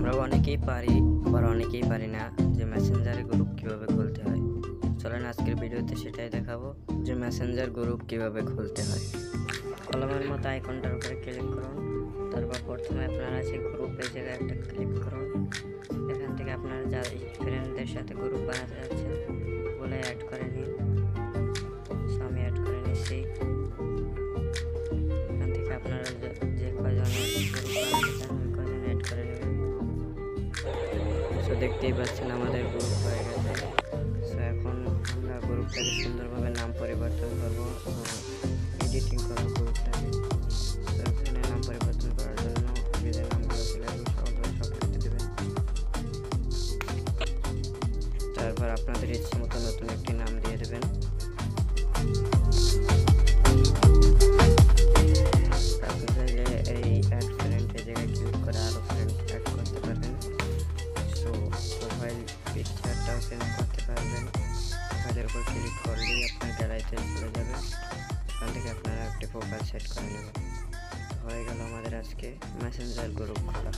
আমরা অনেকেই পারি, আবার অনেকেই পারি না যে মেসেঞ্জারে গ্রুপ কিভাবে খুলতে হয়। চলেন আজকের ভিডিওতে সেটাই দেখাবো যে মেসেঞ্জার গ্রুপ কিভাবে খুলতে হয়। কলমের মতো আইকনটার উপরে ক্লিক করুন। তারপর প্রথমে আপনারা আছে গ্রুপ, এই জায়গায় একটা ক্লিক করুন। এখান থেকে আপনারা যা ফ্রেন্ডদের সাথে গ্রুপ বানাতে যাচ্ছেন বলে অ্যাড করে নিন। আমি অ্যাড করে নিচ্ছি। এখান থেকে আপনারা যে কয়জন গ্রুপ বানাতে চান ওই কয়জন অ্যাড করে নেবেন। সো দেখতেই পাচ্ছেন আমাদের গ্রুপ হয়ে গেছে। সো এখন আমরা গ্রুপটাকে সুন্দরভাবে নাম পরিবর্তন করব, এডিটিং করব গ্রুপটাকে। সো এখানে নাম পরিবর্তন করার জন্য নিজের নামগুলো ফিল সব লিখতে দেবেন। তারপর আপনাদের ইচ্ছে মতো নতুন একটি নাম দিয়ে দেবেন। আপনি চাইলে এই অ্যাড ফ্রেন্ড এই জায়গায় ক্লিক করে আরও ফ্রেন্ড অ্যাড করতে পারবেন। সো প্রোফাইল পিকচারটাও চেঞ্জ করতে পারবেন। প্রোফাইলের উপর ক্লিক করলেই আপনার গ্যালারিতে চলে যাবে। ওখান থেকে আপনারা একটি প্রোফাইল সেট করে নেবেন। হয়ে গেল আমাদের আজকে মেসেঞ্জার গ্রুপ খোলা।